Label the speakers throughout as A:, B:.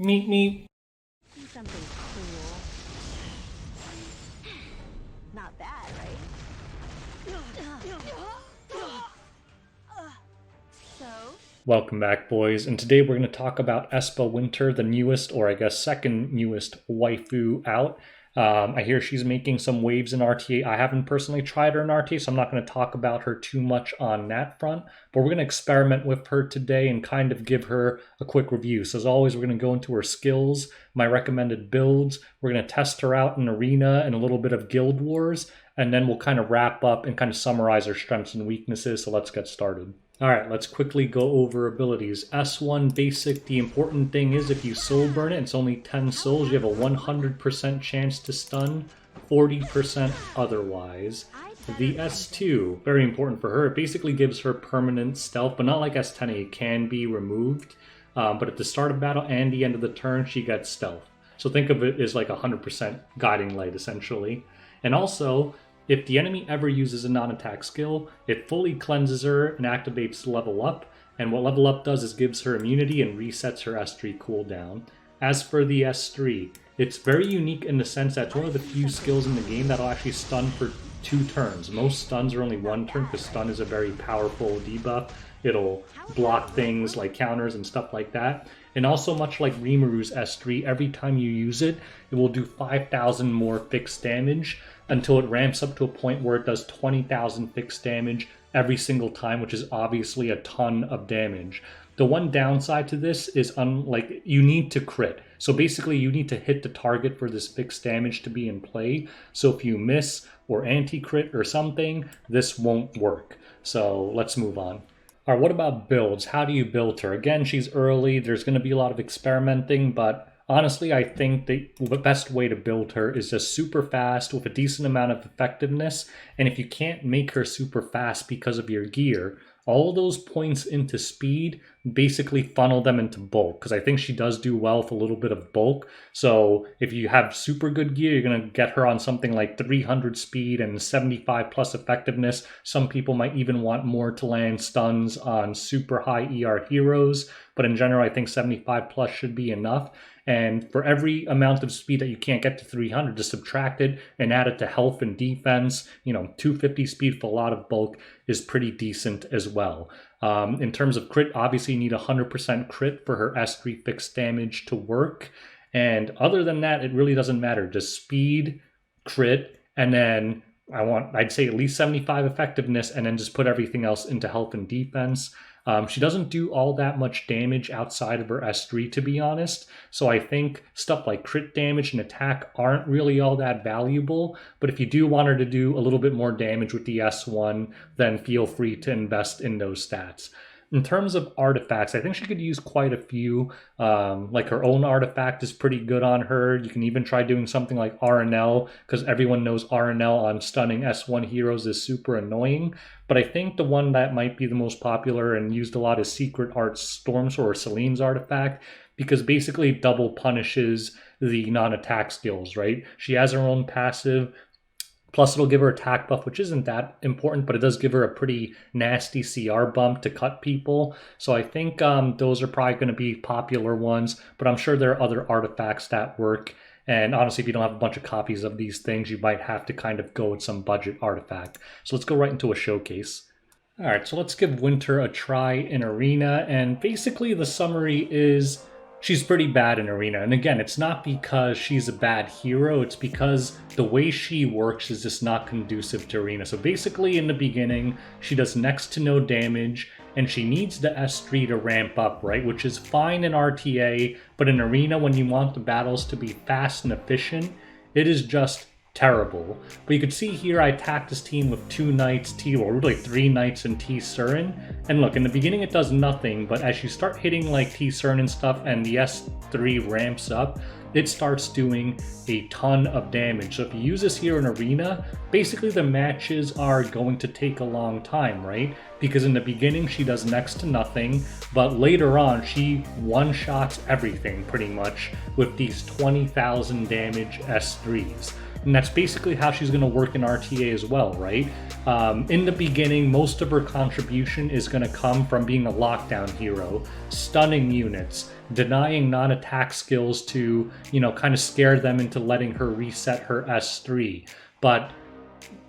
A: Meet me.
B: Do something cool. Not bad, right? So,
A: Welcome back, boys, and today we're going to talk about Aespa Winter, the newest, or I guess second newest waifu out. I hear she's making some waves in RTA. I haven't personally tried her in RTA, so I'm not going to talk about her too much on that front, but we're going to experiment with her today and kind of give her a quick review. So as always, we're going to go into her skills, my recommended builds, we're going to test her out in Arena and a little bit of Guild Wars, and then we'll kind of wrap up and kind of summarize her strengths and weaknesses, so let's get started. Alright, let's quickly go over abilities. S1 basic, the important thing is if you soul burn it, it's only 10 souls, you have a 100% chance to stun, 40% otherwise. The S2, very important for her, it basically gives her permanent stealth, but not like S10, it can be removed. But at the start of battle and the end of the turn, she gets stealth. So think of it as like 100% guiding light, essentially. And also, if the enemy ever uses a non-attack skill, it fully cleanses her and activates level up, and what level up does is gives her immunity and resets her S3 cooldown. As for the S3, it's very unique in the sense that it's one of the few skills in the game that'll actually stun for 2 turns. Most stuns are only 1 turn because stun is a very powerful debuff. It'll block things like counters and stuff like that. And also, much like Rimuru's S3, every time you use it, it will do 5,000 more fixed damage until it ramps up to a point where it does 20,000 fixed damage every single time, which is obviously a ton of damage. The one downside to this is you need to crit. So basically you need to hit the target for this fixed damage to be in play. So if you miss or anti-crit or something, this won't work. So let's move on. All right, what about builds? How do you build her? Again, she's early. There's going to be a lot of experimenting, but honestly, I think the best way to build her is just super fast with a decent amount of effectiveness. And if you can't make her super fast because of your gear, all those points into speed basically funnel them into bulk, because I think she does do well with a little bit of bulk. So if you have super good gear, you're going to get her on something like 300 speed and 75 plus effectiveness. Some people might even want more to land stuns on super high ER heroes, but in general, I think 75 plus should be enough. And for every amount of speed that you can't get to 300, just subtract it and add it to health and defense. 250 speed for a lot of bulk is pretty decent as well. In terms of crit, obviously you need 100% crit for her S3 fixed damage to work. And other than that, it really doesn't matter. Just speed, crit, and then I'd say at least 75 effectiveness, and then just put everything else into health and defense. She doesn't do all that much damage outside of her S3, to be honest. So I think stuff like crit damage and attack aren't really all that valuable. But if you do want her to do a little bit more damage with the S1, then feel free to invest in those stats. In terms of artifacts, I think she could use quite a few. Like her own artifact is pretty good on her. You can even try doing something like RNL, because everyone knows RNL on stunning S1 heroes is super annoying. But I think the one that might be the most popular and used a lot is Secret Art Storms or Celine's artifact, because basically it double punishes the non-attack skills, right? She has her own passive. Plus, it'll give her attack buff, which isn't that important, but it does give her a pretty nasty CR bump to cut people. So I think those are probably going to be popular ones, but I'm sure there are other artifacts that work. And honestly, if you don't have a bunch of copies of these things, you might have to kind of go with some budget artifact. So let's go right into a showcase. All right, so let's give Winter a try in Arena. And basically the summary is she's pretty bad in Arena. And again, it's not because she's a bad hero, it's because the way she works is just not conducive to Arena. So basically in the beginning, she does next to no damage, and she needs the S3 to ramp up, right? Which is fine in RTA, but in Arena, when you want the battles to be fast and efficient, it is just terrible. But you can see here I attacked this team with 2 knights, or really 3 knights and T Surin. And look, in the beginning it does nothing, but as you start hitting like T Surin and stuff and the S3 ramps up, it starts doing a ton of damage. So if you use this here in Arena, basically the matches are going to take a long time, right? Because in the beginning she does next to nothing, but later on she one-shots everything pretty much with these 20,000 damage S3s. And that's basically how she's going to work in RTA as well, right? In the beginning, most of her contribution is going to come from being a lockdown hero, stunning units, denying non-attack skills to, kind of scare them into letting her reset her S3. But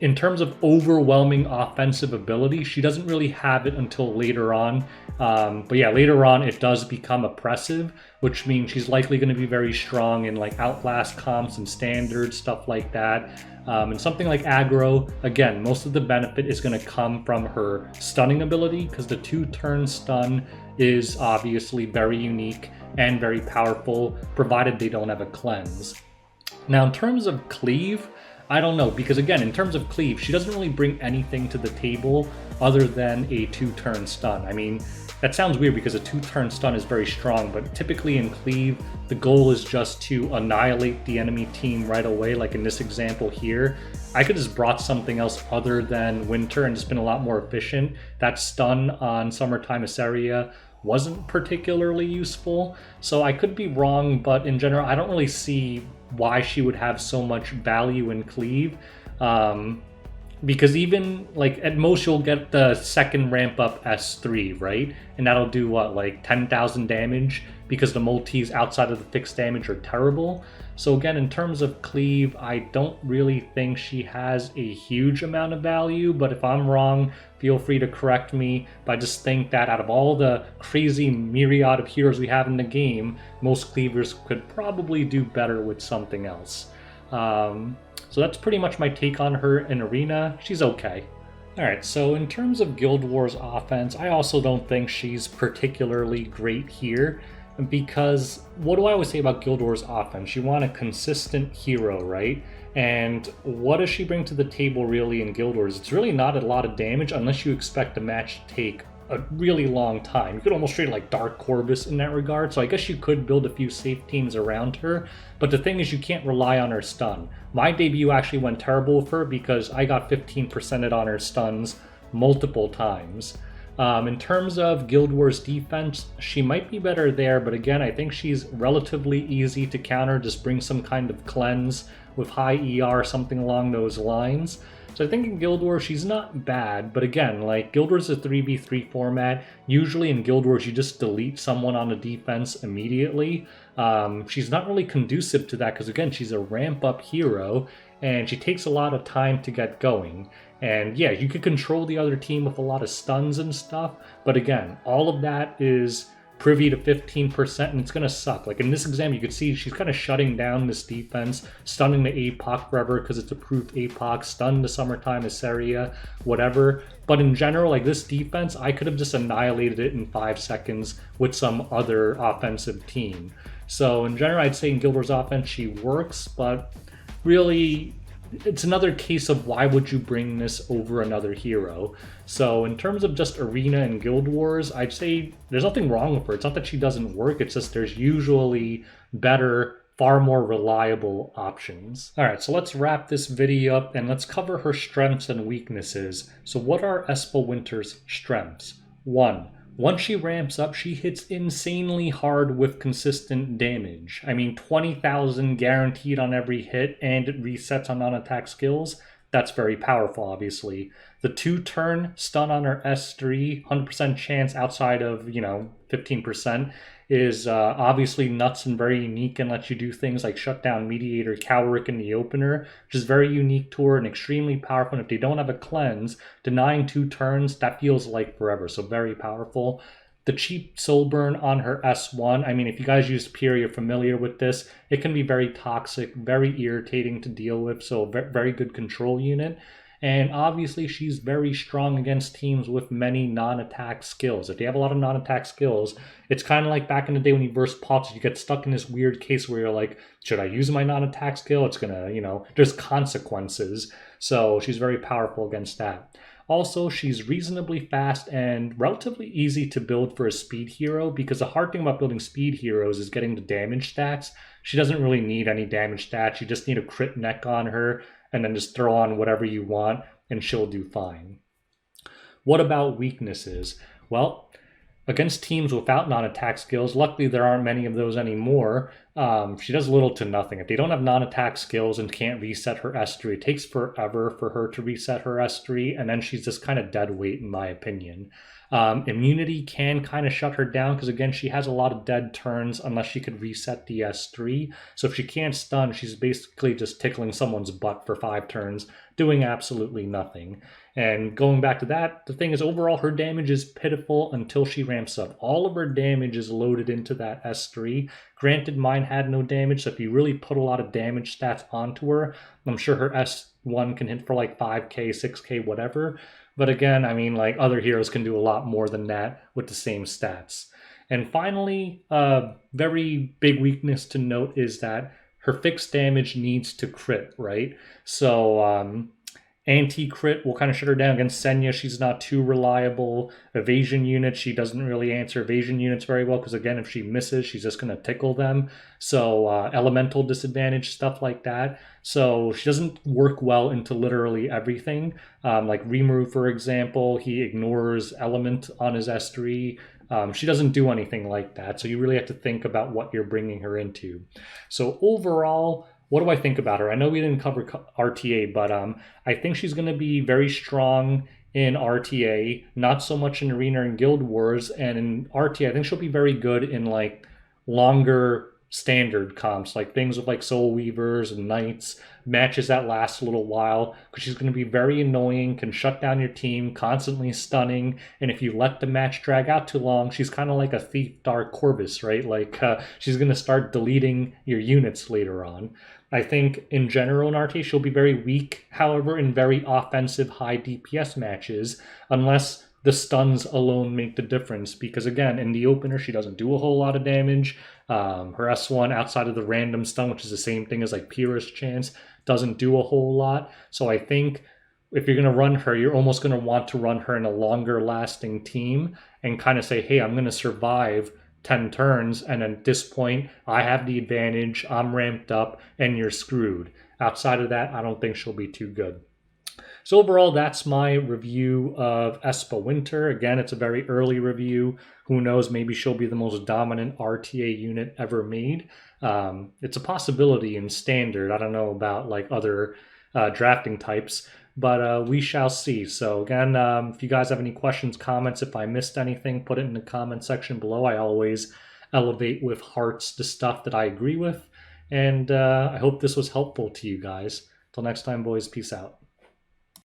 A: in terms of overwhelming offensive ability, she doesn't really have it until later on. But yeah, later on it does become oppressive, which means she's likely going to be very strong in like Outlast comps and standards, stuff like that. And something like aggro, again, most of the benefit is going to come from her stunning ability, because the 2-turn stun is obviously very unique and very powerful, provided they don't have a cleanse. Now, in terms of cleave, I don't know, because again, in terms of cleave, she doesn't really bring anything to the table other than a 2-turn stun. I mean, that sounds weird because a 2-turn stun is very strong, but typically in cleave, the goal is just to annihilate the enemy team right away, like in this example here. I could just brought something else other than Winter and just been a lot more efficient. That stun on Summertime Asaria wasn't particularly useful, so I could be wrong, but in general, I don't really see why she would have so much value in cleave, because even like at most you'll get the second ramp up S3, right? And that'll do what, like 10,000 damage, because the multis outside of the fixed damage are terrible. So again, in terms of cleave, I don't really think she has a huge amount of value, but if I'm wrong, feel free to correct me. But I just think that out of all the crazy myriad of heroes we have in the game, most cleavers could probably do better with something else. So that's pretty much my take on her in Arena. She's okay. Alright, so in terms of Guild Wars offense, I also don't think she's particularly great here, because what do I always say about Guild Wars offense? You want a consistent hero, right? And what does she bring to the table really in Guild Wars? It's really not a lot of damage unless you expect the match to take a really long time. You could almost treat it like Dark Corvus in that regard, so I guess you could build a few safe teams around her, but the thing is you can't rely on her stun. My debut actually went terrible with her because I got 15%ed on her stuns multiple times. In terms of Guild Wars defense, she might be better there, but again, I think she's relatively easy to counter. Just bring some kind of cleanse with high ER, something along those lines. So I think in Guild Wars she's not bad, but again, like Guild Wars is a 3v3 format. Usually in Guild Wars you just delete someone on the defense immediately. She's not really conducive to that because again, she's a ramp up hero and she takes a lot of time to get going. And yeah, you could control the other team with a lot of stuns and stuff, but again, all of that is privy to 15%, and it's going to suck. Like in this example, you could see she's kind of shutting down this defense, stunning the APOC forever because it's a proof APOC, stun the Summertime Asaria, whatever. But in general, like this defense, I could have just annihilated it in 5 seconds with some other offensive team. So in general, I'd say in Guild Wars offense, she works, but really, it's another case of why would you bring this over another hero. So in terms of just Arena and Guild Wars, I'd say there's nothing wrong with her. It's not that she doesn't work, it's just there's usually better, far more reliable options. Alright, so let's wrap this video up and let's cover her strengths and weaknesses. So what are Aespa Winter's strengths? 1. Once she ramps up, she hits insanely hard with consistent damage. I mean, 20,000 guaranteed on every hit, and it resets on non-attack skills. That's very powerful, obviously. The 2-turn stun on her S3, 100% chance outside of, 15%, is obviously nuts and very unique and lets you do things like shut down Mediator Cowrick in the opener, which is very unique to her and extremely powerful. And if they don't have a cleanse, denying 2 turns, that feels like forever, so very powerful. The cheap soul burn on her S1, I mean, if you guys use Pure, you're familiar with this. It can be very toxic, very irritating to deal with, so very good control unit. And obviously she's very strong against teams with many non-attack skills. If they have a lot of non-attack skills, it's kind of like back in the day when you burst pots, you get stuck in this weird case where you're like, should I use my non-attack skill? It's gonna, there's consequences. So she's very powerful against that. Also, she's reasonably fast and relatively easy to build for a speed hero, because the hard thing about building speed heroes is getting the damage stats. She doesn't really need any damage stats. You just need a crit neck on her, and then just throw on whatever you want, and she'll do fine. What about weaknesses? Well, against teams without non-attack skills, luckily there aren't many of those anymore, she does little to nothing. If they don't have non-attack skills and can't reset her S3, it takes forever for her to reset her S3, and then she's just kind of dead weight in my opinion. Immunity can kind of shut her down because, again, she has a lot of dead turns unless she could reset the S3. So if she can't stun, she's basically just tickling someone's butt for 5 turns, doing absolutely nothing. And going back to that, the thing is, overall, her damage is pitiful until she ramps up. All of her damage is loaded into that S3. Granted, mine had no damage, so if you really put a lot of damage stats onto her, I'm sure her S1 can hit for like 5k, 6k, whatever. But again, I mean, like, other heroes can do a lot more than that with the same stats. And finally, a very big weakness to note is that her fixed damage needs to crit, right? So anti-crit will kind of shut her down. Against Senya, she's not too reliable. Evasion units, she doesn't really answer evasion units very well because, again, if she misses, she's just going to tickle them. So elemental disadvantage, stuff like that. So she doesn't work well into literally everything. Like Rimuru, for example, he ignores element on his S3. She doesn't do anything like that. So you really have to think about what you're bringing her into. So overall, what do I think about her? I know we didn't cover RTA, but I think she's going to be very strong in RTA, not so much in Arena and Guild Wars. And in RTA, I think she'll be very good in like longer standard comps, like things with like Soul Weavers and Knights, matches that last a little while, because she's going to be very annoying, can shut down your team, constantly stunning, and if you let the match drag out too long, she's kind of like a Thief Dark Corvus, right? Like she's going to start deleting your units later on. I think in general in RT she'll be very weak, however, in very offensive high DPS matches, unless the stuns alone make the difference. Because again, in the opener, she doesn't do a whole lot of damage. Her S1 outside of the random stun, which is the same thing as like Pyrrha's Chance, doesn't do a whole lot. So I think if you're going to run her, you're almost going to want to run her in a longer lasting team and kind of say, hey, I'm going to survive 10 turns, and at this point, I have the advantage, I'm ramped up, and you're screwed. Outside of that, I don't think she'll be too good. So overall, that's my review of Aespa Winter. Again, it's a very early review. Who knows, maybe she'll be the most dominant RTA unit ever made. It's a possibility in Standard. I don't know about like other drafting types, but we shall see. So again, if you guys have any questions, comments, if I missed anything, put it in the comment section below. I always elevate with hearts the stuff that I agree with. And I hope this was helpful to you guys. Till next time, boys, peace out.